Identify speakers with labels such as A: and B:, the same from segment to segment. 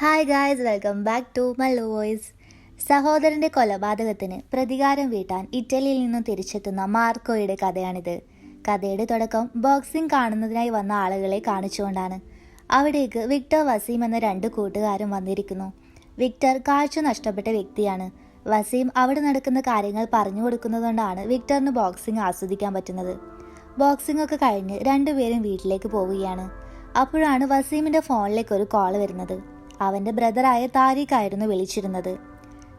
A: Hi guys, welcome back to Mallu voice. സഹോദരന്റെ കൊലപാതകത്തിന് പ്രതികാരം വീട്ടാൻ ഇറ്റലിയിൽ നിന്നും തിരിച്ചെത്തുന്ന മാർക്കോയുടെ കഥയാണിത്. കഥയുടെ തുടക്കം ബോക്സിംഗ് കാണുന്നതിനായി വന്ന ആളുകളെ കാണിച്ചുകൊണ്ടാണ്. അവിടേക്ക് വിക്ടർ, വസീം എന്ന രണ്ട് കൂട്ടുകാരും വന്നിരിക്കുന്നു. വിക്ടർ കാഴ്ച നഷ്ടപ്പെട്ട വ്യക്തിയാണ്. വസീം അവിടെ നടക്കുന്ന കാര്യങ്ങൾ പറഞ്ഞു കൊടുക്കുന്നതുകൊണ്ടാണ് വിക്ടറിന് ബോക്സിംഗ് ആസ്വദിക്കാൻ പറ്റുന്നത്. ബോക്സിംഗ് ഒക്കെ കഴിഞ്ഞ് രണ്ടുപേരും വീട്ടിലേക്ക് പോവുകയാണ്. അപ്പോഴാണ് വസീമിന്റെ ഫോണിലേക്ക് ഒരു കോൾ വരുന്നത്. അവന്റെ ബ്രദറായ താരിഖ് ആയിരുന്നു വിളിച്ചിരുന്നത്.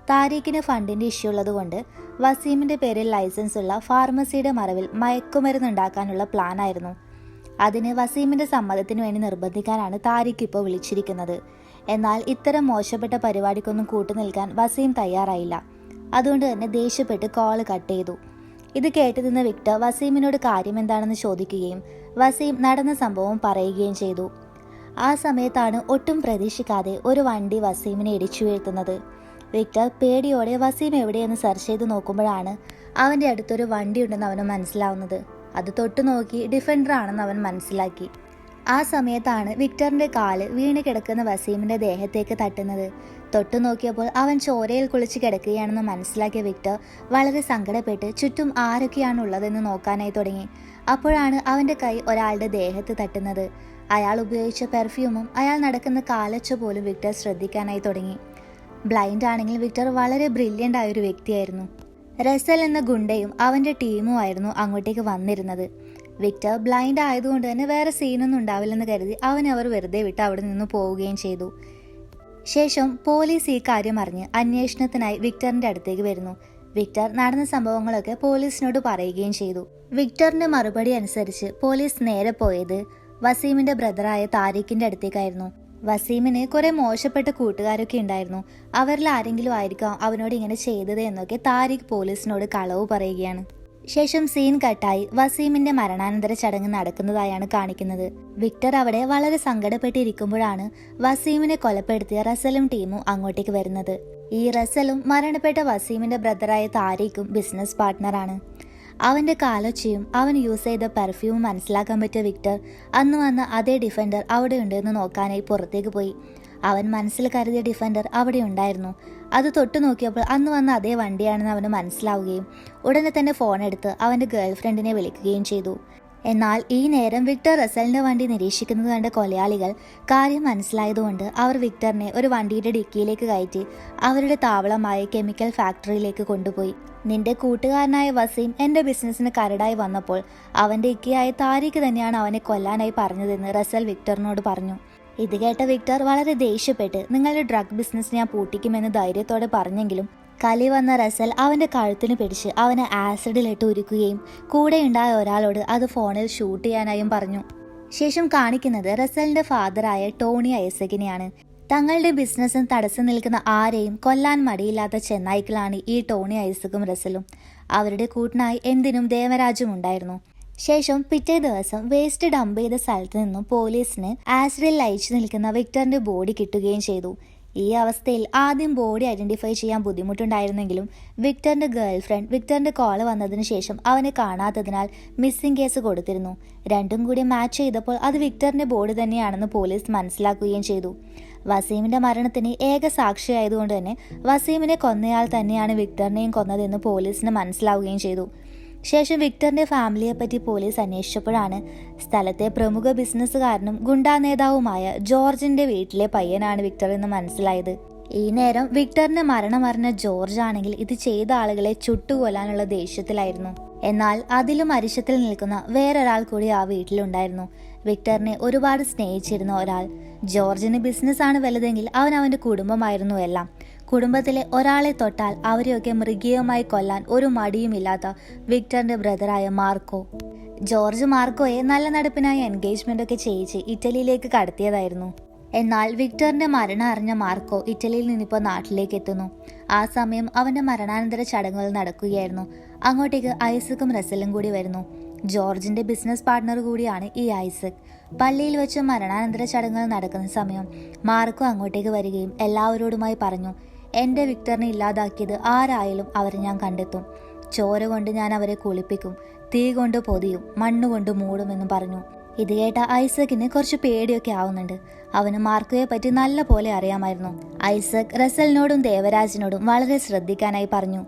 A: താരിഖിന് ഫണ്ടിന്റെ ഇഷ്യൂ ഉള്ളതുകൊണ്ട് വസീമിന്റെ പേരിൽ ലൈസൻസ് ഉള്ള ഫാർമസിയുടെ മറവിൽ മയക്കുമരുന്ന് ഉണ്ടാക്കാനുള്ള പ്ലാൻ ആയിരുന്നു. അതിന് വസീമിന്റെ സമ്മതത്തിന് വേണ്ടി നിർബന്ധിക്കാനാണ് താരിഖ് ഇപ്പോൾ വിളിച്ചിരിക്കുന്നത്. എന്നാൽ ഇത്തരം മോശപ്പെട്ട പരിപാടിക്കൊന്നും കൂട്ടുനിൽക്കാൻ വസീം തയ്യാറായില്ല. അതുകൊണ്ട് തന്നെ ദേഷ്യപ്പെട്ട് കോള് കട്ട് ചെയ്തു. ഇത് കേട്ടു നിന്ന വിക്ടർ വസീമിനോട് കാര്യം എന്താണെന്ന് ചോദിക്കുകയും വസീം നടന്ന സംഭവം പറയുകയും ചെയ്തു. ആ സമയത്താണ് ഒട്ടും പ്രതീക്ഷിക്കാതെ ഒരു വണ്ടി വസീമിനെ ഇടിച്ചു വീഴ്ത്തുന്നത്. വിക്ടർ പേടിയോടെ വസീം എവിടെയെന്ന് സെർച്ച് ചെയ്ത് നോക്കുമ്പോഴാണ് അവൻ്റെ അടുത്തൊരു വണ്ടി ഉണ്ടെന്ന് അവന് മനസ്സിലാവുന്നത്. അത് തൊട്ടു നോക്കി ഡിഫൻഡർ ആണെന്ന് അവൻ മനസ്സിലാക്കി. ആ സമയത്താണ് വിക്ടറിന്റെ കാല് വീണ് കിടക്കുന്ന വസീമിന്റെ ദേഹത്തേക്ക് തട്ടുന്നത്. തൊട്ടു നോക്കിയപ്പോൾ അവൻ ചോരയിൽ കുളിച്ച് കിടക്കുകയാണെന്ന് മനസ്സിലാക്കിയ വിക്ടർ വളരെ സങ്കടപ്പെട്ട് ചുറ്റും ആരൊക്കെയാണ് ഉള്ളതെന്ന് നോക്കാനായി തുടങ്ങി. അപ്പോഴാണ് അവന്റെ കൈ ഒരാളുടെ ദേഹത്ത് തട്ടുന്നത്. അയാൾ ഉപയോഗിച്ച പെർഫ്യൂമും അയാൾ നടക്കുന്ന കാലൊച്ച പോലും വിക്ടർ ശ്രദ്ധിക്കാനായി തുടങ്ങി. ബ്ലൈൻഡ് ആണെങ്കിൽ വിക്ടർ വളരെ ബ്രില്യൻ്റ് ആയ ഒരു വ്യക്തിയായിരുന്നു. റസൽ എന്ന ഗുണ്ടയും അവന്റെ ടീമുമായിരുന്നു അങ്ങോട്ടേക്ക് വന്നിരുന്നത്. വിക്ടർ ബ്ലൈൻഡ് ആയതുകൊണ്ട് തന്നെ വേറെ സീനൊന്നും ഉണ്ടാവില്ലെന്ന് കരുതി അവർ വെറുതെ വിട്ട് അവിടെ നിന്ന് പോവുകയും ചെയ്തു. ശേഷം പോലീസ് ഈ കാര്യം അറിഞ്ഞ് അന്വേഷണത്തിനായി വിക്ടറിന്റെ അടുത്തേക്ക് വരുന്നു. വിക്ടർ നടന്ന സംഭവങ്ങളൊക്കെ പോലീസിനോട് പറയുകയും ചെയ്തു. വിക്ടറിന്റെ മറുപടി അനുസരിച്ച് പോലീസ് നേരെ പോയത് വസീമിന്റെ ബ്രദറായ താരിഖിന്റെ അടുത്തേക്കായിരുന്നു. വസീമിന് കുറെ മോശപ്പെട്ട കൂട്ടുകാരൊക്കെ ഉണ്ടായിരുന്നു. അവരിൽ ആരെങ്കിലും ആയിരിക്കാം അവനോട് ഇങ്ങനെ ചെയ്തത് എന്നൊക്കെ താരിഖ് പോലീസിനോട് കളവ് പറയുകയാണ്. ശേഷം സീൻ കട്ടായി വസീമിന്റെ മരണാനന്തര ചടങ്ങ് നടക്കുന്നതായാണ് കാണിക്കുന്നത്. വിക്ടർ അവിടെ വളരെ സങ്കടപ്പെട്ടിരിക്കുമ്പോഴാണ് വസീമിനെ കൊലപ്പെടുത്തിയ റസലും ടീമും അങ്ങോട്ടേക്ക് വരുന്നത്. ഈ റസലും മരണപ്പെട്ട വസീമിന്റെ ബ്രദറായ താരിഖും ബിസിനസ് പാർട്ട്ണറാണ്. അവന്റെ കാലൊച്ചയും അവൻ യൂസ് ചെയ്ത പെർഫ്യൂം മനസ്സിലാക്കാൻ പറ്റിയ വിക്ടർ അന്ന് വന്ന അതേ ഡിഫൻഡർ അവിടെ ഉണ്ടെന്ന് നോക്കാനായി പുറത്തേക്ക് പോയി. അവൻ മനസ്സിൽ കരുതിയ ഡിഫൻഡർ അവിടെ ഉണ്ടായിരുന്നു. അത് തൊട്ടു നോക്കിയപ്പോൾ അന്ന് വന്ന അതേ വണ്ടിയാണെന്ന് അവന് മനസ്സിലാവുകയും ഉടനെ തന്നെ ഫോൺ എടുത്ത് അവന്റെ ഗേൾഫ്രണ്ടിനെ വിളിക്കുകയും ചെയ്തു. എന്നാൽ ഈ നേരം വിക്ടർ റസലിന്റെ വണ്ടി നിരീക്ഷിക്കുന്നത് കണ്ട കൊലയാളികൾ കാര്യം മനസ്സിലായതുകൊണ്ട് അവർ വിക്ടറിനെ ഒരു വണ്ടിയുടെ ഡിക്കിയിലേക്ക് കയറ്റി അവരുടെ താവളമായ കെമിക്കൽ ഫാക്ടറിയിലേക്ക് കൊണ്ടുപോയി. നിന്റെ കൂട്ടുകാരനായ വസീം എന്റെ ബിസിനസ്സിന് കരടായി വന്നപ്പോൾ അവന്റെ ഇക്കയായ താരിഖ് തന്നെയാണ് അവനെ കൊല്ലാനായി പറഞ്ഞതെന്ന് റസൽ വിക്ടറിനോട് പറഞ്ഞു. ഇത് കേട്ട വിക്ടർ വളരെ ദേഷ്യപ്പെട്ട് നിങ്ങളുടെ ഡ്രഗ് ബിസിനസ് ഞാൻ പൂട്ടിക്കുമെന്ന് ധൈര്യത്തോടെ പറഞ്ഞെങ്കിലും കലി വന്ന റസൽ അവന്റെ കഴുത്തിന് പിടിച്ച് അവനെ ആസിഡിലിട്ട് ഉരുക്കുകയും കൂടെയുണ്ടായ ഒരാളോട് അത് ഫോണിൽ ഷൂട്ട് ചെയ്യാനായും പറഞ്ഞു. ശേഷം കാണിക്കുന്നത് റസലിന്റെ ഫാദറായ ടോണി ഐസക്കിനെയാണ്. തങ്ങളുടെ ബിസിനസ്സിന് തടസ്സം നിൽക്കുന്ന ആരെയും കൊല്ലാൻ മടിയില്ലാത്ത ചെന്നായ്ക്കളാണ് ഈ ടോണി ഐസക്കും റസലും. അവരുടെ കൂട്ടിനായി എന്തിനും ദേവരാജും ഉണ്ടായിരുന്നു. ശേഷം പിറ്റേ ദിവസം വേസ്റ്റ് ഡംപ് ചെയ്ത സ്ഥലത്ത് നിന്നും പോലീസിന് ആസിഡിൽ ലയിച്ചു നിൽക്കുന്ന വിക്ടറിന്റെ ബോഡി കിട്ടുകയും ചെയ്തു. ഈ അവസ്ഥയിൽ ആദ്യം ബോഡി ഐഡന്റിഫൈ ചെയ്യാൻ ബുദ്ധിമുട്ടുണ്ടായിരുന്നെങ്കിലും വിക്ടറിന്റെ ഗേൾഫ്രണ്ട് വിക്ടറിന്റെ കോള് വന്നതിന് ശേഷം അവനെ കാണാത്തതിനാൽ മിസ്സിംഗ് കേസ് കൊടുത്തിരുന്നു. രണ്ടും കൂടി മാച്ച് ചെയ്തപ്പോൾ അത് വിക്ടറിന്റെ ബോഡി തന്നെയാണെന്ന് പോലീസ് മനസ്സിലാക്കുകയും ചെയ്തു. വസീമിന്റെ മരണത്തിന് ഏക സാക്ഷിയായതുകൊണ്ട് തന്നെ വസീമിനെ കൊന്നയാൾ തന്നെയാണ് വിക്ടറിനെയും കൊന്നതെന്ന് പോലീസിന് മനസ്സിലാവുകയും ചെയ്തു. ശേഷം വിക്ടറിന്റെ ഫാമിലിയെ പറ്റി പോലീസ് അന്വേഷിച്ചപ്പോഴാണ് സ്ഥലത്തെ പ്രമുഖ ബിസിനസ്സുകാരനും ഗുണ്ടാ നേതാവുമായ ജോർജിന്റെ വീട്ടിലെ പയ്യനാണ് വിക്ടർ എന്ന് മനസ്സിലായത്. ഈ നേരം വിക്ടറിന്റെ മരണമറിഞ്ഞ ജോർജ് ആണെങ്കിൽ ഇത് ചെയ്ത ആളുകളെ ചുട്ടുകൊല്ലാനുള്ള ദേഷ്യത്തിലായിരുന്നു. എന്നാൽ അതിലും അരിശത്തിൽ നിൽക്കുന്ന വേറൊരാൾ കൂടി ആ വീട്ടിലുണ്ടായിരുന്നു. വിക്ടറിനെ ഒരുപാട് സ്നേഹിച്ചിരുന്ന ഒരാൾ. ജോർജിന് ബിസിനസ്സാണ് വലുതെങ്കിൽ അവന്റെ കുടുംബമായിരുന്നു എല്ലാം. കുടുംബത്തിലെ ഒരാളെ തൊട്ടാൽ അവരെയൊക്കെ മൃഗീയമായി കൊല്ലാൻ ഒരു മടിയുമില്ലാത്ത വിക്ടറിന്റെ ബ്രദറായ മാർക്കോ. ജോർജ് മാർക്കോയെ നല്ല നടപ്പിനായി എൻഗേജ്മെന്റ് ഒക്കെ ചെയ്യിച്ച് ഇറ്റലിയിലേക്ക് കടത്തിയതായിരുന്നു. എന്നാൽ വിക്ടറിന്റെ മരണം അറിഞ്ഞ മാർക്കോ ഇറ്റലിയിൽ നിന്നിപ്പോൾ നാട്ടിലേക്ക് എത്തുന്നു. ആ സമയം അവന്റെ മരണാനന്തര ചടങ്ങുകൾ നടക്കുകയായിരുന്നു. അങ്ങോട്ടേക്ക് ഐസക്കും റസലും കൂടി വരുന്നു. ജോർജിന്റെ ബിസിനസ് പാർട്ട്ണർ കൂടിയാണ് ഈ ഐസക്. പള്ളിയിൽ വെച്ച് മരണാനന്തര ചടങ്ങുകൾ നടക്കുന്ന സമയം മാർക്കോ അങ്ങോട്ടേക്ക് വരികയും എല്ലാവരോടുമായി പറഞ്ഞു, എന്റെ വിക്ടറിനെ ഇല്ലാതാക്കിയത് ആരായാലും അവരെ ഞാൻ കണ്ടെത്തും. ചോര കൊണ്ട് ഞാൻ അവരെ കുളിപ്പിക്കും, തീ കൊണ്ട് പൊതിയും, മണ്ണുകൊണ്ട് മൂടുമെന്നും പറഞ്ഞു. ഇത് കേട്ട ഐസക്കിന് കുറച്ച് പേടിയൊക്കെ ആവുന്നുണ്ട്. അവന് മാർക്കോയെ പറ്റി നല്ല പോലെ അറിയാമായിരുന്നു. ഐസക് റസലിനോടും ദേവരാജിനോടും വളരെ ശ്രദ്ധിക്കാനായി പറഞ്ഞു.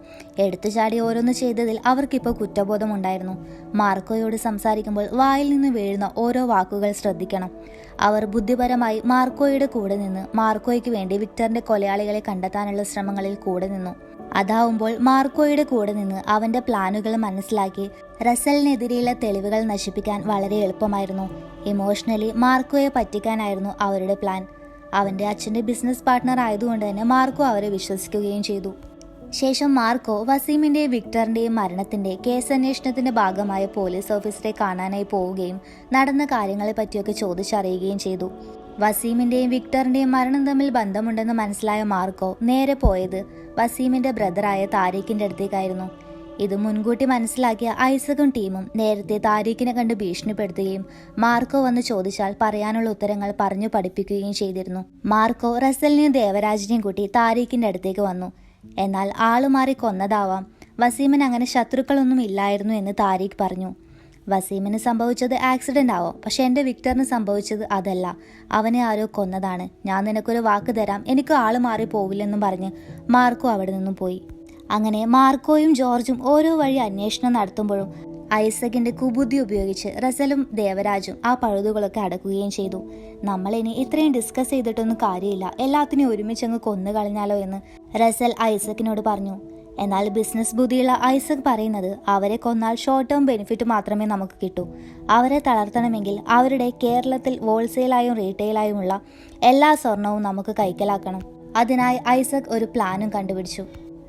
A: എടുത്തുചാടി ഓരോന്ന് ചെയ്തതിൽ അവർക്കിപ്പോൾ കുറ്റബോധമുണ്ടായിരുന്നു. മാർക്കോയോട് സംസാരിക്കുമ്പോൾ വായിൽ നിന്ന് വീഴുന്ന ഓരോ വാക്കുകൾ ശ്രദ്ധിക്കണം. അവർ ബുദ്ധിപരമായി മാർക്കോയുടെ കൂടെ നിന്ന് മാർക്കോയ്ക്ക് വേണ്ടി വിക്ടറിന്റെ കൊലയാളികളെ കണ്ടെത്താനുള്ള ശ്രമങ്ങളിൽ കൂടെ നിന്നു. അതാവുമ്പോൾ മാർക്കോയുടെ കൂടെ നിന്ന് അവന്റെ പ്ലാനുകൾ മനസ്സിലാക്കി റസലിനെതിരെയുള്ള തെളിവുകൾ നശിപ്പിക്കാൻ വളരെ എളുപ്പമായിരുന്നു. ഇമോഷണലി മാർക്കോയെ പറ്റിക്കാനായിരുന്നു അവരുടെ പ്ലാൻ. അവന്റെ അച്ഛന്റെ ബിസിനസ് പാർട്ട്ണർ ആയതുകൊണ്ട് തന്നെ മാർക്കോ അവരെ വിശ്വസിക്കുകയും ചെയ്തു. ശേഷം മാർക്കോ വസീമിന്റെയും വിക്ടറിന്റെയും മരണത്തിന്റെ കേസന്വേഷണത്തിന്റെ ഭാഗമായ പോലീസ് ഓഫീസറെ കാണാനായി പോവുകയും നടന്ന കാര്യങ്ങളെ പറ്റിയൊക്കെ ചോദിച്ചറിയുകയും ചെയ്തു. വസീമിന്റെയും വിക്ടറിന്റെയും മരണം തമ്മിൽ ബന്ധമുണ്ടെന്ന് മനസ്സിലായ മാർക്കോ നേരെ പോയത് വസീമിന്റെ ബ്രദറായ താരിഖിന്റെ അടുത്തേക്കായിരുന്നു. ഇത് മുൻകൂട്ടി മനസ്സിലാക്കിയ ഐസകും ടീമും നേരത്തെ താരിഖിനെ കണ്ട് ഭീഷണിപ്പെടുത്തുകയും മാർക്കോ വന്ന് ചോദിച്ചാൽ പറയാനുള്ള ഉത്തരങ്ങൾ പറഞ്ഞു പഠിപ്പിക്കുകയും ചെയ്തിരുന്നു. മാർക്കോ റസലിനെയും ദേവരാജിനെയും കൂട്ടി താരിഖിന്റെ അടുത്തേക്ക് വന്നു. എന്നാൽ ആളുമാറി കൊന്നതാവാം, വസീമിന് അങ്ങനെ ശത്രുക്കളൊന്നും ഇല്ലായിരുന്നു എന്ന് താരിഖ് പറഞ്ഞു. വസീമിന് സംഭവിച്ചത് ആക്സിഡന്റ് ആവാം, പക്ഷെ എൻ്റെ വിക്ടറിന് സംഭവിച്ചത് അതല്ല, അവനെ ആരോ കൊന്നതാണ്. ഞാൻ നിനക്കൊരു വാക്ക് തരാം, എനിക്ക് ആള് മാറി പോവില്ലെന്നും പറഞ്ഞ് മാർക്കോ അവിടെ നിന്നും പോയി. അങ്ങനെ മാർക്കോയും ജോർജും ഓരോ വഴി അന്വേഷണം നടത്തുമ്പോഴും ഐസകിന്റെ കുബുദ്ധി ഉപയോഗിച്ച് റസലും ദേവരാജും ആ പഴുതുകളൊക്കെ അടക്കുകയും ചെയ്തു. നമ്മളിനി ഇത്രയും ഡിസ്കസ് ചെയ്തിട്ടൊന്നും കാര്യമില്ല, എല്ലാത്തിനെയും ഒരുമിച്ചങ്ങ് കൊന്നു കളഞ്ഞാലോ എന്ന് റസൽ ഐസക്കിനോട് പറഞ്ഞു. എന്നാൽ ബിസിനസ് ബുദ്ധിയുള്ള ഐസക് പറയുന്നത് അവരെ കൊന്നാൽ ഷോർട്ട് ടേം ബെനിഫിറ്റ് മാത്രമേ നമുക്ക് കിട്ടൂ. അവരെ തളർത്തണമെങ്കിൽ അവരുടെ കേരളത്തിൽ ഹോൾസെയിലായും റീറ്റെയിലായുമുള്ള എല്ലാ സ്വർണവും നമുക്ക് കൈക്കലാക്കണം. അതിനായി ഐസക് ഒരു പ്ലാനും കണ്ടുപിടിച്ചു.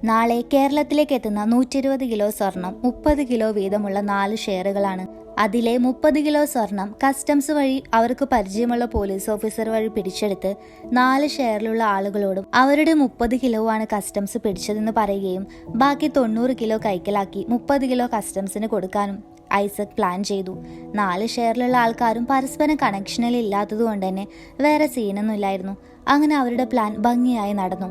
A: നാളെ കേരളത്തിലേക്ക് എത്തുന്ന 120 കിലോ സ്വർണം 30 കിലോ വീതമുള്ള 4 ഷെയറുകളാണ്. അതിലെ 30 കിലോ സ്വർണം കസ്റ്റംസ് വഴി അവർക്ക് പരിചയമുള്ള പോലീസ് ഓഫീസർ വഴി പിടിച്ചെടുത്ത് 4 ഷെയറിലുള്ള ആളുകളോടും അവരുടെ 30 കിലോ ആണ് കസ്റ്റംസ് പിടിച്ചതെന്ന് പറയുകയും ബാക്കി 90 കിലോ കൈക്കലാക്കി 30 കിലോ കസ്റ്റംസിന് കൊടുക്കാനും ഐസക് പ്ലാൻ ചെയ്തു. 4 ഷെയറിലുള്ള ആൾക്കാരും പരസ്പരം കണക്ഷനിൽ ഇല്ലാത്തതുകൊണ്ട് തന്നെ വേറെ സീനൊന്നും ഇല്ലായിരുന്നു. അങ്ങനെ അവരുടെ പ്ലാൻ ഭംഗിയായി നടന്നു.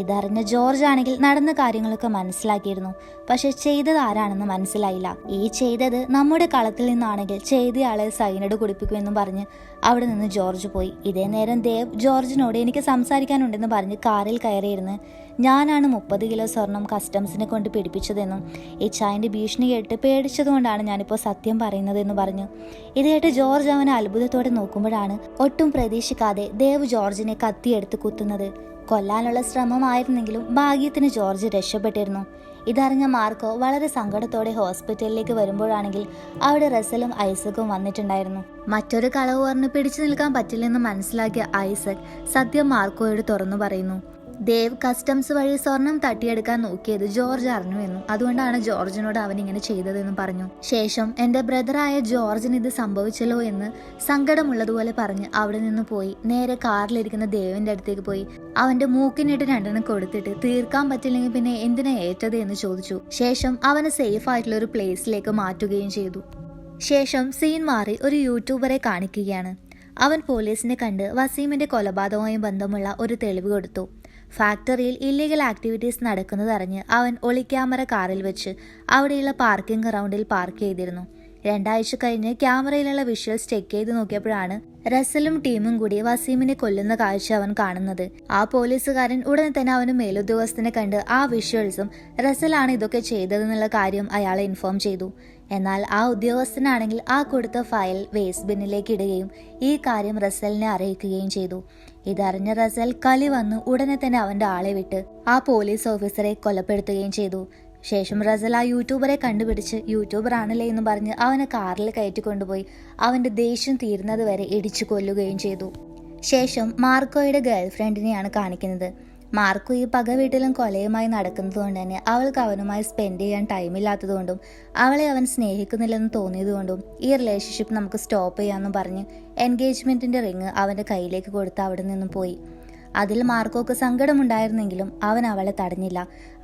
A: ഇതറിഞ്ഞ ജോർജ് ആണെങ്കിൽ നടന്ന കാര്യങ്ങളൊക്കെ മനസ്സിലാക്കിയിരുന്നു. പക്ഷെ ചെയ്തത് ആരാണെന്ന് മനസ്സിലായില്ല. ഈ ചെയ്തത് നമ്മുടെ കളത്തിൽ നിന്നാണെങ്കിൽ ചെയ്തയാളെ സൈനഡ് കുടിപ്പിക്കുമെന്നും പറഞ്ഞ് അവിടെ നിന്ന് ജോർജ് പോയി. ഇതേ നേരം ദേവ് ജോർജിനോട് എനിക്ക് സംസാരിക്കാനുണ്ടെന്ന് പറഞ്ഞ് കാറിൽ കയറിയിരുന്ന് ഞാനാണ് 30 കിലോ സ്വർണം കസ്റ്റംസിനെ കൊണ്ട് പിടിപ്പിച്ചതെന്നും ഇച്ചായന്റെ ഭീഷണി കേട്ട് പേടിച്ചതുകൊണ്ടാണ് ഞാനിപ്പോൾ സത്യം പറയുന്നതെന്ന് പറഞ്ഞു. ഇത് കേട്ട് ജോർജ് അവനെ അത്ഭുതത്തോടെ നോക്കുമ്പോഴാണ് ഒട്ടും പ്രതീക്ഷിക്കാതെ ദേവ് ജോർജിനെ കത്തിയെടുത്ത് കുത്തുന്നത്. കൊല്ലാനുള്ള ശ്രമമായിരുന്നെങ്കിലും ഭാഗ്യത്തിന് ജോർജ് രക്ഷപ്പെട്ടിരുന്നു. ഇതറിഞ്ഞ മാർക്കോ വളരെ സങ്കടത്തോടെ ഹോസ്പിറ്റലിലേക്ക് വരുമ്പോഴാണെങ്കിൽ അവിടെ റസലും ഐസക്കും വന്നിട്ടുണ്ടായിരുന്നു. മറ്റൊരു കളവ് പറഞ്ഞ് പിടിച്ചു നിൽക്കാൻ പറ്റില്ലെന്ന് മനസ്സിലാക്കിയ ഐസക് സത്യം മാർക്കോയോട് തുറന്നു പറയുന്നു. ദേവ് കസ്റ്റംസ് വഴി സ്വർണം തട്ടിയെടുക്കാൻ നോക്കിയത് ജോർജ് അറിഞ്ഞു എന്നും അതുകൊണ്ടാണ് ജോർജിനോട് അവൻ ഇങ്ങനെ ചെയ്തതെന്നും പറഞ്ഞു. ശേഷം എൻ്റെ ബ്രദറായ ജോർജിന് ഇത് സംഭവിച്ചല്ലോ എന്ന് സങ്കടമുള്ളതുപോലെ പറഞ്ഞ് അവിടെ നിന്ന് പോയി നേരെ കാറിലിരിക്കുന്ന ദേവിന്റെ അടുത്തേക്ക് പോയി അവന്റെ മൂക്കിനിട്ട് 2 കൊടുത്തിട്ട് തീർക്കാൻ പറ്റില്ലെങ്കിൽ പിന്നെ എന്തിനാ ഏറ്റത് എന്ന് ചോദിച്ചു. ശേഷം അവനെ സേഫ് ആയിട്ടുള്ള ഒരു പ്ലേസിലേക്ക് മാറ്റുകയും ചെയ്തു. ശേഷം സീൻ മാറി ഒരു യൂട്യൂബറെ കാണിക്കുകയാണ്. അവൻ പോലീസിനെ കണ്ട് വസീമിന്റെ കൊലപാതകവുമായി ബന്ധമുള്ള ഒരു തെളിവ് കൊടുത്തു. ഫാക്ടറിയിൽ ഇല്ലീഗൽ ആക്ടിവിറ്റീസ് നടക്കുന്നതറിഞ്ഞ് അവൻ ഒളിക്യാമറ കാറിൽ വെച്ച് അവിടെയുള്ള പാർക്കിംഗ് ഗ്രൗണ്ടിൽ പാർക്ക് ചെയ്തിരുന്നു. 2 ആഴ്ച കഴിഞ്ഞ് ക്യാമറയിലുള്ള വിഷ്വൽസ് ചെക്ക് ചെയ്ത് നോക്കിയപ്പോഴാണ് റസലും ടീമും കൂടി വസീമിനെ കൊല്ലുന്ന കാഴ്ച അവൻ കാണുന്നത്. ആ പോലീസുകാരൻ ഉടനെ തന്നെ അവന് മേലുദ്യോഗസ്ഥനെ കണ്ട് ആ വിഷ്വൽസും റസലാണ് ഇതൊക്കെ ചെയ്തതെന്നുള്ള കാര്യം അയാളെ ഇൻഫോം ചെയ്തു. എന്നാൽ ആ ഉദ്യോഗസ്ഥനാണെങ്കിൽ ആ കൊടുത്ത ഫയൽ വേസ്റ്റ് ബിന്നിലേക്ക് ഇടുകയും ഈ കാര്യം റസലിനെ അറിയിക്കുകയും ചെയ്തു. ഇതറിഞ്ഞ റസൽ കലി വന്ന് ഉടനെ തന്നെ അവന്റെ ആളെ വിട്ട് ആ പോലീസ് ഓഫീസറെ കൊലപ്പെടുത്തുകയും ചെയ്തു. ശേഷം റസൽ ആ യൂട്യൂബറെ കണ്ടുപിടിച്ച് യൂട്യൂബർ ആണല്ലേ എന്ന് പറഞ്ഞ് അവനെ കാറിൽ കയറ്റിക്കൊണ്ടുപോയി അവന്റെ ദേഷ്യം തീരുന്നത് വരെ ഇടിച്ചു കൊല്ലുകയും ചെയ്തു. ശേഷം മാർക്കോയുടെ ഗേൾഫ്രണ്ടിനെയാണ് കാണിക്കുന്നത്. മാർക്കോ ഈ പക വീട്ടിലും കൊലയുമായി നടക്കുന്നതുകൊണ്ട് തന്നെ അവൾക്ക് അവനുമായി സ്പെൻഡ് ചെയ്യാൻ ടൈമില്ലാത്തതുകൊണ്ടും അവളെ അവൻ സ്നേഹിക്കുന്നില്ലെന്ന് തോന്നിയതുകൊണ്ടും ഈ റിലേഷൻഷിപ്പ് നമുക്ക് സ്റ്റോപ്പ് ചെയ്യാമെന്നും പറഞ്ഞ് എൻഗേജ്മെന്റിന്റെ റിങ് അവന്റെ കയ്യിലേക്ക് കൊടുത്ത് അവിടെ നിന്നും പോയി. അതിൽ മാർക്കോക്ക് സങ്കടമുണ്ടായിരുന്നെങ്കിലും അവൻ അവളെ തടഞ്ഞില്ല.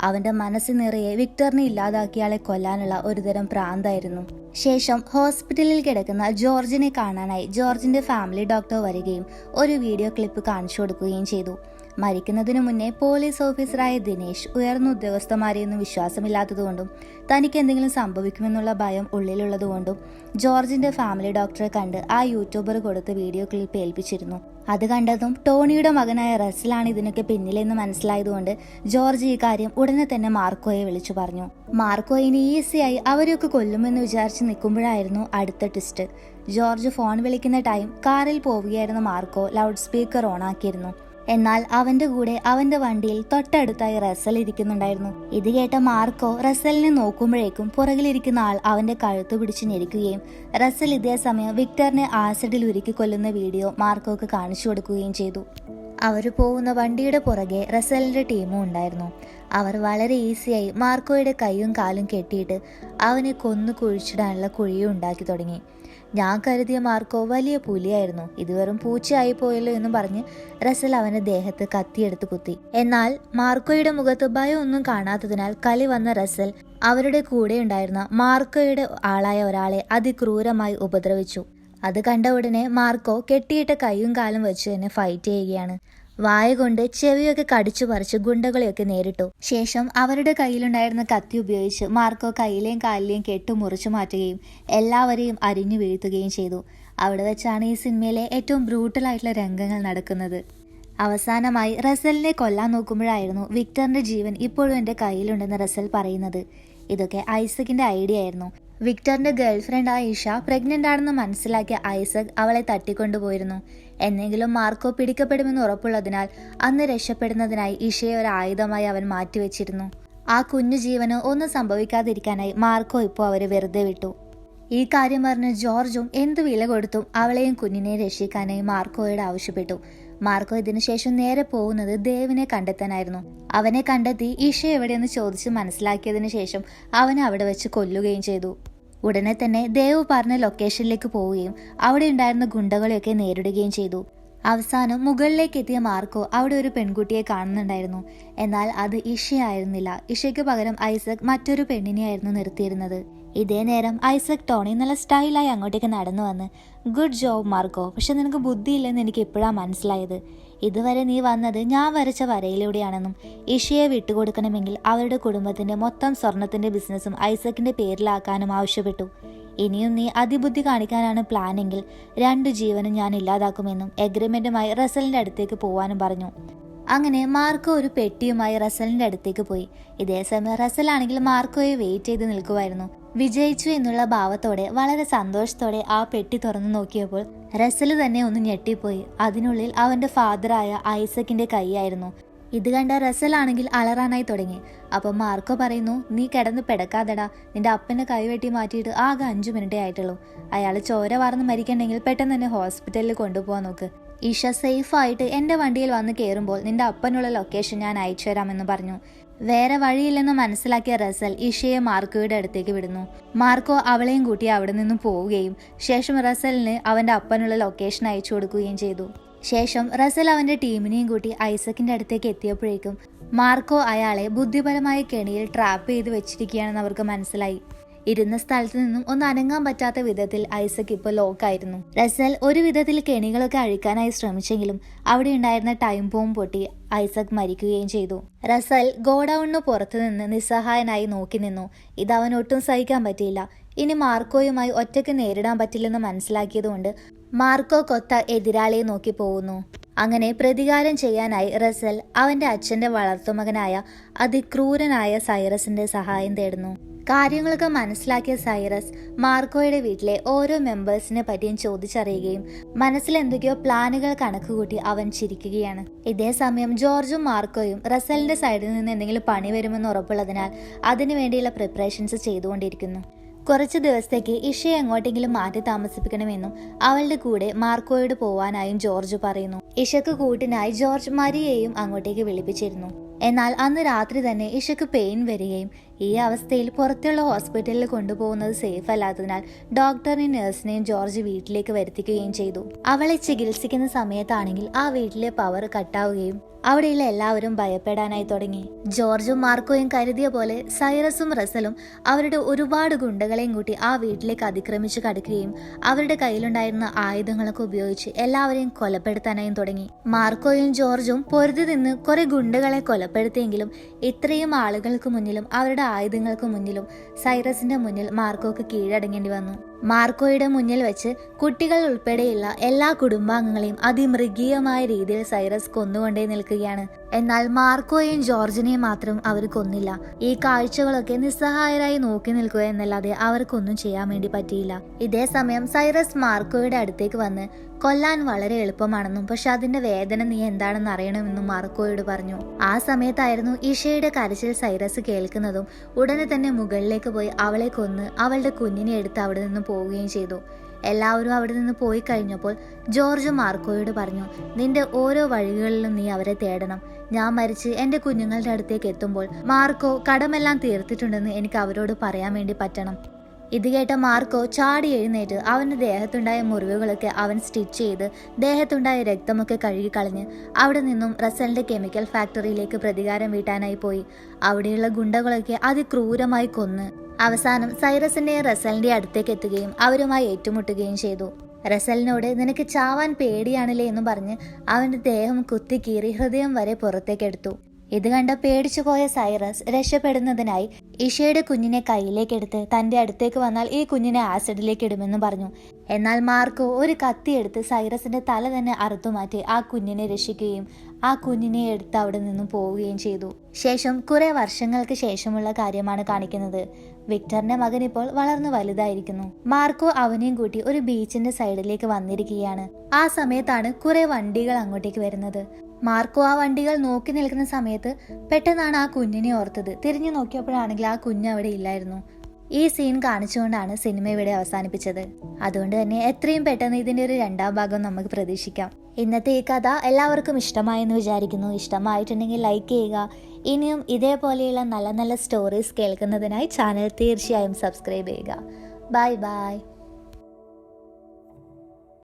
A: അവന്റെ മനസ്സ് നിറയെ വിക്ടറിനെ ഇല്ലാതാക്കിയാളെ കൊല്ലാനുള്ള ഒരുതരം പ്രാന്തായിരുന്നു. ശേഷം ഹോസ്പിറ്റലിൽ കിടക്കുന്ന ജോർജിനെ കാണാനായി ജോർജിന്റെ ഫാമിലി ഡോക്ടർ വരികയും ഒരു വീഡിയോ ക്ലിപ്പ് കാണിച്ചു കൊടുക്കുകയും ചെയ്തു. മരിക്കുന്നതിനു മുന്നേ പോലീസ് ഓഫീസറായ ദിനേശ് ഉയർന്ന ഉദ്യോഗസ്ഥന്മാരെയൊന്നും വിശ്വാസമില്ലാത്തതുകൊണ്ടും തനിക്ക് എന്തെങ്കിലും സംഭവിക്കുമെന്നുള്ള ഭയം ഉള്ളിലുള്ളതുകൊണ്ടും ജോർജിന്റെ ഫാമിലി ഡോക്ടറെ കണ്ട് ആ യൂട്യൂബർ കൊടുത്ത വീഡിയോ ക്ലിപ്പ് ഏൽപ്പിച്ചിരുന്നു. അത് കണ്ടതും ടോണിയുടെ മകനായ റസലാണ് ഇതിനൊക്കെ പിന്നിലെന്ന് മനസ്സിലായതുകൊണ്ട് ജോർജ് ഈ കാര്യം ഉടനെ തന്നെ മാർക്കോയെ വിളിച്ചു പറഞ്ഞു. മാർക്കോ ഇനി ഈസിയായി അവരെയൊക്കെ കൊല്ലുമെന്ന് വിചാരിച്ച് നിൽക്കുമ്പോഴായിരുന്നു അടുത്ത ട്വിസ്റ്റ്. ജോർജ് ഫോൺ വിളിക്കുന്ന ടൈം കാറിൽ പോവുകയായിരുന്ന മാർക്കോ ലൗഡ് സ്പീക്കർ ഓണാക്കിയിരുന്നു. എന്നാൽ അവന്റെ കൂടെ അവന്റെ വണ്ടിയിൽ തൊട്ടടുത്തായി റസൽ ഇരിക്കുന്നുണ്ടായിരുന്നു. ഇത് കേട്ട മാർക്കോ റസലിനെ നോക്കുമ്പോഴേക്കും പുറകിലിരിക്കുന്ന ആൾ അവന്റെ കഴുത്ത് പിടിച്ച് ഞെരിക്കുകയും റസൽ ഇതേ സമയം വിക്ടറിനെ ആസിഡിൽ ഉരുക്കി കൊല്ലുന്ന വീഡിയോ മാർക്കോക്ക് കാണിച്ചു കൊടുക്കുകയും ചെയ്തു. അവർ പോകുന്ന വണ്ടിയുടെ പുറകെ റസലിന്റെ ടീമും ഉണ്ടായിരുന്നു. അവർ വളരെ ഈസിയായി മാർക്കോയുടെ കൈയും കാലും കെട്ടിയിട്ട് അവനെ കൊന്നു കുഴിച്ചിടാനുള്ള കുഴിയും ഉണ്ടാക്കി തുടങ്ങി. ഞാൻ കരുതിയ മാർക്കോ വലിയ പുലിയായിരുന്നു, ഇത് വെറും പൂച്ചയായി പോയല്ലോ എന്നും പറഞ്ഞ് റസൽ അവന്റെ ദേഹത്ത് കത്തിയെടുത്ത് കുത്തി. എന്നാൽ മാർക്കോയുടെ മുഖത്ത് ഭയം ഒന്നും കാണാത്തതിനാൽ കലി വന്ന റസൽ അവരുടെ കൂടെ ഉണ്ടായിരുന്ന മാർക്കോയുടെ ആളായ ഒരാളെ അതിക്രൂരമായി ഉപദ്രവിച്ചു. അത് കണ്ട ഉടനെ മാർക്കോ കെട്ടിയിട്ട കൈയും കാലും വെച്ച് തന്നെ ഫൈറ്റ് ചെയ്യുകയാണ്. വായ കൊണ്ട് ചെവിയൊക്കെ കടിച്ചു പറിച്ച് ഗുണ്ടകളെയൊക്കെ നേരിട്ടു. ശേഷം അവരുടെ കയ്യിലുണ്ടായിരുന്ന കത്തി ഉപയോഗിച്ച് മാർക്കോ കയ്യിലെയും കാലിലെയും കെട്ടു മുറിച്ചു മാറ്റുകയും എല്ലാവരെയും അരിഞ്ഞു വീഴ്ത്തുകയും ചെയ്തു. അവിടെ വെച്ചാണ് ഈ സിനിമയിലെ ഏറ്റവും ബ്രൂട്ടലായിട്ടുള്ള രംഗങ്ങൾ നടക്കുന്നത്. അവസാനമായി റസലിനെ കൊല്ലാൻ നോക്കുമ്പോഴായിരുന്നു വിക്ടറിന്റെ ജീവൻ ഇപ്പോഴും എന്റെ കയ്യിലുണ്ടെന്ന് റസൽ പറയുന്നത്. ഇതൊക്കെ ഐസക്കിന്റെ ഐഡിയ ആയിരുന്നു. വിക്ടറിന്റെ ഗേൾഫ്രണ്ട് ഇഷ പ്രഗ്നന്റ് ആണെന്ന് മനസ്സിലാക്കിയ ഐസക് അവളെ തട്ടിക്കൊണ്ടുപോയിരുന്നു. എന്നെങ്കിലും മാർക്കോ പിടിക്കപ്പെടുമെന്ന് ഉറപ്പുള്ളതിനാൽ അന്ന് രക്ഷപ്പെടുന്നതിനായി ഇഷയെ ഒരു ആയുധമായി അവൻ മാറ്റിവെച്ചിരുന്നു. ആ കുഞ്ഞു ജീവന് ഒന്നും സംഭവിക്കാതിരിക്കാനായി മാർക്കോ ഇപ്പോൾ അവരെ വെറുതെ വിട്ടു. ഈ കാര്യം പറഞ്ഞ് ജോർജും എന്ത് വില കൊടുത്തും അവളെയും കുഞ്ഞിനെയും രക്ഷിക്കാനായി മാർക്കോയോട് ആവശ്യപ്പെട്ടു. മാർക്കോ ഇതിനുശേഷം നേരെ പോകുന്നത് ദേവിനെ കണ്ടെത്താനായിരുന്നു. അവനെ കണ്ടെത്തി ഇഷ എവിടെയെന്ന് ചോദിച്ച് മനസ്സിലാക്കിയതിനു ശേഷം അവനെ അവിടെ വെച്ച് കൊല്ലുകയും ചെയ്തു. ഉടനെ തന്നെ ദേവ് പറഞ്ഞ ലൊക്കേഷനിലേക്ക് പോവുകയും അവിടെ ഉണ്ടായിരുന്ന ഗുണ്ടകളെയൊക്കെ നേരിടുകയും ചെയ്തു. അവസാനം മുകളിലേക്ക് എത്തിയ മാർക്കോ അവിടെ ഒരു പെൺകുട്ടിയെ കാണുന്നുണ്ടായിരുന്നു. എന്നാൽ അത് ഇഷയായിരുന്നില്ല. ഇഷയ്ക്ക് പകരം ഐസക് മറ്റൊരു പെണ്ണിനെയായിരുന്നു നിർത്തിയിരുന്നത്. ഇതേ നേരം ഐസക് ടോണി നല്ല സ്റ്റൈലായി അങ്ങോട്ടേക്ക് നടന്നു വന്ന് ഗുഡ് ജോബ് മാർക്കോ, പക്ഷെ നിനക്ക് ബുദ്ധിയില്ലെന്ന് എനിക്ക് ഇപ്പോഴാണ് മനസ്സിലായത്. ഇതുവരെ നീ വന്നത് ഞാൻ വരച്ച വരയിലൂടെയാണെന്നും ഇഷയെ വിട്ടുകൊടുക്കണമെങ്കിൽ അവരുടെ കുടുംബത്തിന്റെ മൊത്തം സ്വർണത്തിന്റെ ബിസിനസ്സും ഐസക്കിന്റെ പേരിലാക്കാനും ആവശ്യപ്പെട്ടു. ഇനിയും നീ അതിബുദ്ധി കാണിക്കാനാണ് പ്ലാനെങ്കിൽ 2 ജീവനും ഞാൻ ഇല്ലാതാക്കുമെന്നും എഗ്രിമെന്റുമായി റസലിന്റെ അടുത്തേക്ക് പോവാനും പറഞ്ഞു. അങ്ങനെ മാർക്കോ ഒരു പെട്ടിയുമായി റസലിന്റെ അടുത്തേക്ക് പോയി. ഇതേ സമയം റസൽ ആണെങ്കിൽ മാർക്കോയെ വെയിറ്റ് ചെയ്ത് നിൽക്കുമായിരുന്നു. വിജയിച്ചു എന്നുള്ള ഭാവത്തോടെ വളരെ സന്തോഷത്തോടെ ആ പെട്ടി തുറന്നു നോക്കിയപ്പോൾ റസൽ തന്നെ ഒന്ന് ഞെട്ടിപ്പോയി. അതിനുള്ളിൽ അവന്റെ ഫാദറായ ഐസക്കിന്റെ കൈയായിരുന്നു. ഇത് കണ്ട റസൽ ആണെങ്കിൽ അലറാനായി തുടങ്ങി. അപ്പം മാർക്കോ പറയുന്നു, നീ കിടന്ന് പെടക്കാതെടാ, നിന്റെ അപ്പന്റെ കൈവെട്ടി മാറ്റിയിട്ട് ആകെ 5 മിനിറ്റേ ആയിട്ടുള്ളൂ. അയാൾ ചോര വാർന്ന് മരിക്കണ്ടെങ്കിൽ പെട്ടെന്ന് തന്നെ ഹോസ്പിറ്റലിൽ കൊണ്ടുപോകാൻ നോക്ക്. ഈഷ സേഫായിട്ട് എന്റെ വണ്ടിയിൽ വന്ന് കയറുമ്പോൾ നിന്റെ അപ്പനുള്ള ലൊക്കേഷൻ ഞാൻ അയച്ചു തരാമെന്ന് പറഞ്ഞു. വേറെ വഴിയില്ലെന്ന് മനസ്സിലാക്കിയ റസൽ ഇഷയെ മാർക്കോയുടെ അടുത്തേക്ക് വിടുന്നു. മാർക്കോ അവളെയും കൂട്ടി അവിടെ നിന്നും പോവുകയും ശേഷം റസലിന് അവന്റെ അപ്പനുള്ള ലൊക്കേഷൻ അയച്ചു കൊടുക്കുകയും ചെയ്തു. ശേഷം റസൽ അവന്റെ ടീമിനെയും കൂട്ടി ഐസക്കിന്റെ അടുത്തേക്ക് എത്തിയപ്പോഴേക്കും മാർക്കോ അയാളെ ബുദ്ധിപരമായ കെണിയിൽ ട്രാപ്പ് ചെയ്ത് വെച്ചിരിക്കുകയാണെന്ന് അവർക്ക് മനസ്സിലായി. ഇരുന്ന സ്ഥലത്ത് നിന്നും ഒന്ന് അനങ്ങാൻ പറ്റാത്ത വിധത്തിൽ ഐസക് ഇപ്പോൾ ലോക്കായിരുന്നു. റസൽ ഒരു വിധത്തിൽ കെണികളൊക്കെ അഴിക്കാനായി ശ്രമിച്ചെങ്കിലും അവിടെ ഉണ്ടായിരുന്ന ടൈം ബോംബ് പൊട്ടി ഐസക് മരിക്കുകയും ചെയ്തു. റസൽ ഗോഡൌണിന് പുറത്തു നിന്ന് നിസ്സഹായനായി നോക്കി നിന്നു. ഇത് അവൻ ഒട്ടും സഹിക്കാൻ പറ്റിയില്ല. ഇനി മാർക്കോയുമായി ഒറ്റയ്ക്ക് നേരിടാൻ പറ്റില്ലെന്ന് മനസ്സിലാക്കിയതുകൊണ്ട് മാർക്കോ കൊത്ത എതിരാളിയെ നോക്കി പോകുന്നു. അങ്ങനെ പ്രതികാരം ചെയ്യാനായി റസൽ അവന്റെ അച്ഛന്റെ വളർത്തുമകനായ അതിക്രൂരനായ സൈറസിന്റെ സഹായം തേടുന്നു. കാര്യങ്ങളൊക്കെ മനസ്സിലാക്കിയ സൈറസ് മാർക്കോയുടെ വീട്ടിലെ ഓരോ മെമ്പേഴ്സിനെ പറ്റിയും ചോദിച്ചറിയുകയും മനസ്സിൽ എന്തൊക്കെയോ പ്ലാനുകൾ കണക്കുകൂട്ടി അവൻ ചിരിക്കുകയാണ്. ഇതേ സമയം ജോർജും മാർക്കോയും റസലിന്റെ സൈഡിൽ നിന്ന് എന്തെങ്കിലും പണി വരുമെന്ന് ഉറപ്പുള്ളതിനാൽ അതിനുവേണ്ടിയുള്ള പ്രിപ്പറേഷൻസ് ചെയ്തുകൊണ്ടിരിക്കുന്നു. കുറച്ചു ദിവസത്തേക്ക് ഇഷയെ എങ്ങോട്ടെങ്കിലും മാറ്റി താമസിപ്പിക്കണമെന്നും അവളുടെ കൂടെ മാർക്കോയോട് പോവാനായും ജോർജ് പറയുന്നു. ഇഷയ്ക്ക് കൂട്ടിനായി ജോർജ് മരിയെയും അങ്ങോട്ടേക്ക് വിളിപ്പിച്ചിരുന്നു. എന്നാൽ അന്ന് രാത്രി തന്നെ ഇഷയ്ക്ക് പെയിൻ വരികയും ഈ അവസ്ഥയിൽ പുറത്തുള്ള ഹോസ്പിറ്റലിൽ കൊണ്ടുപോകുന്നത് സേഫ് അല്ലാത്തതിനാൽ ഡോക്ടറിനെയും നഴ്സിനെയും ജോർജ് വീട്ടിലേക്ക് വരുത്തിക്കുകയും ചെയ്തു. അവളെ ചികിത്സിക്കുന്ന സമയത്താണെങ്കിൽ ആ വീട്ടിലെ പവർ കട്ടാവുകയും അവിടെയുള്ള എല്ലാവരും ഭയപ്പെടാനായി തുടങ്ങി. ജോർജും മാർക്കോയും കരുതിയ പോലെ സൈറസും റസലും അവരുടെ ഒരുപാട് ഗുണ്ടകളെയും കൂട്ടി ആ വീട്ടിലേക്ക് അതിക്രമിച്ച് കടക്കുകയും അവരുടെ കയ്യിലുണ്ടായിരുന്ന ആയുധങ്ങളൊക്കെ ഉപയോഗിച്ച് എല്ലാവരെയും കൊലപ്പെടുത്താനായും തുടങ്ങി. മാർക്കോയും ജോർജും പൊരുതി നിന്ന് കുറെ ഗുണ്ടകളെ കൊലപ്പെടുത്തിയെങ്കിലും ഇത്രയും ആളുകൾക്ക് മുന്നിലും അവരുടെ ആയുധങ്ങൾക്ക് മുന്നിലും സൈറസിന്റെ മുന്നിൽ മാർക്കോക്ക് കീഴടങ്ങേണ്ടി വന്നു. മാർക്കോയുടെ മുന്നിൽ വെച്ച് കുട്ടികൾ ഉൾപ്പെടെയുള്ള എല്ലാ കുടുംബാംഗങ്ങളെയും അതിമൃഗീയമായ രീതിയിൽ സൈറസ് കൊന്നുകൊണ്ടേ നിൽക്കുകയാണ്. എന്നാൽ മാർക്കോയെയും ജോർജിനെയും മാത്രം അവർ കൊന്നില്ല. ഈ കാഴ്ചകളൊക്കെ നിസ്സഹായരായി നോക്കി നിൽക്കുക എന്നല്ലാതെ അവർക്കൊന്നും ചെയ്യാൻ വേണ്ടി പറ്റിയില്ല. ഇതേ സമയം സൈറസ് മാർക്കോയുടെ അടുത്തേക്ക് വന്ന് കൊല്ലാൻ വളരെ എളുപ്പമാണെന്നും പക്ഷെ അതിന്റെ വേദന നീ എന്താണെന്ന് അറിയണമെന്നും മാർക്കോയോട് പറഞ്ഞു. ആ സമയത്തായിരുന്നു ഇഷയുടെ കരച്ചിൽ സൈറസ് കേൾക്കുന്നതും ഉടനെ തന്നെ മുകളിലേക്ക് പോയി അവളെ കൊന്ന് അവളുടെ കുഞ്ഞിനെ എടുത്ത് അവിടെ നിന്ന് പോവുകയും ചെയ്തു. എല്ലാവരും അവിടെ നിന്ന് പോയി കഴിഞ്ഞപ്പോൾ ജോർജ് മാർക്കോയോട് പറഞ്ഞു, നിന്റെ ഓരോ വഴികളിലും നീ അവരെ തേടണം. ഞാൻ മരിച്ച് എന്റെ കുഞ്ഞുങ്ങളുടെ അടുത്തേക്ക് എത്തുമ്പോൾ മാർക്കോ കടമെല്ലാം തീർത്തിട്ടുണ്ടെന്ന് എനിക്ക് അവരോട് പറയാൻ വേണ്ടി പറ്റണം. ഇത് കേട്ട മാർക്കോ ചാടി എഴുന്നേറ്റ് അവന്റെ ദേഹത്തുണ്ടായ മുറിവുകളൊക്കെ അവൻ സ്റ്റിച്ച് ചെയ്ത് ദേഹത്തുണ്ടായ രക്തമൊക്കെ കഴുകിക്കളഞ്ഞ് അവിടെ നിന്നും റസലിന്റെ കെമിക്കൽ ഫാക്ടറിയിലേക്ക് പ്രതികാരം വീട്ടാനായി പോയി. അവിടെയുള്ള ഗുണ്ടകളൊക്കെ അതിക്രൂരമായി കൊന്ന് അവസാനം സൈറസിന്റെയും റസലിന്റെ അടുത്തേക്ക് എത്തുകയും അവരുമായി ഏറ്റുമുട്ടുകയും ചെയ്തു. റസലിനോട് നിനക്ക് ചാവാൻ പേടിയാണല്ലേ എന്ന് പറഞ്ഞ് അവന്റെ ദേഹം കുത്തിക്കീറി ഹൃദയം വരെ പുറത്തേക്കെടുത്തു. ഇത് കണ്ട പേടിച്ചു പോയ സൈറസ് രക്ഷപ്പെടുന്നതിനായി ഇഷയുടെ കുഞ്ഞിനെ കയ്യിലേക്കെടുത്ത് തന്റെ അടുത്തേക്ക് വന്നാൽ ഈ കുഞ്ഞിനെ ആസിഡിലേക്ക് ഇടുമെന്ന് പറഞ്ഞു. എന്നാൽ മാർക്കോ ഒരു കത്തിയെടുത്ത് സൈറസിന്റെ തല തന്നെ അറുത്തുമാറ്റി ആ കുഞ്ഞിനെ രക്ഷിക്കുകയും ആ കുഞ്ഞിനെ എടുത്ത് അവിടെ നിന്നും പോവുകയും ചെയ്തു. ശേഷം കുറെ വർഷങ്ങൾക്ക് ശേഷമുള്ള കാര്യമാണ് കാണിക്കുന്നത്. വിക്ടറിന്റെ മകൻ ഇപ്പോൾ വളർന്നു വലുതായിരിക്കുന്നു. മാർക്കോ അവനെയും കൂട്ടി ഒരു ബീച്ചിന്റെ സൈഡിലേക്ക് വന്നിരിക്കുകയാണ്. ആ സമയത്താണ് കുറെ വണ്ടികൾ അങ്ങോട്ടേക്ക് വരുന്നത്. മാർക്കോ ആ വണ്ടികൾ നോക്കി നിൽക്കുന്ന സമയത്ത് പെട്ടെന്നാണ് ആ കുഞ്ഞിനെ ഓർത്തത്. തിരിഞ്ഞു നോക്കിയപ്പോഴാണെങ്കിൽ ആ കുഞ്ഞ് അവിടെ ഇല്ലായിരുന്നു. ഈ സീൻ കാണിച്ചുകൊണ്ടാണ് സിനിമ ഇവിടെ അവസാനിപ്പിച്ചത്. അതുകൊണ്ട് തന്നെ എത്രയും പെട്ടെന്ന് ഇതിന്റെ ഒരു 2ാം ഭാഗം നമുക്ക് പ്രതീക്ഷിക്കാം. ഇന്നത്തെ ഈ കഥ എല്ലാവർക്കും ഇഷ്ടമായെന്ന് വിചാരിക്കുന്നു. ഇഷ്ടമായിട്ടുണ്ടെങ്കിൽ ലൈക്ക് ചെയ്യുക. ഇനിയും ഇതേപോലെയുള്ള നല്ല നല്ല സ്റ്റോറീസ് കേൾക്കുന്നതിനായി ചാനൽ തീർച്ചയായും സബ്സ്ക്രൈബ് ചെയ്യുക. Bye bye.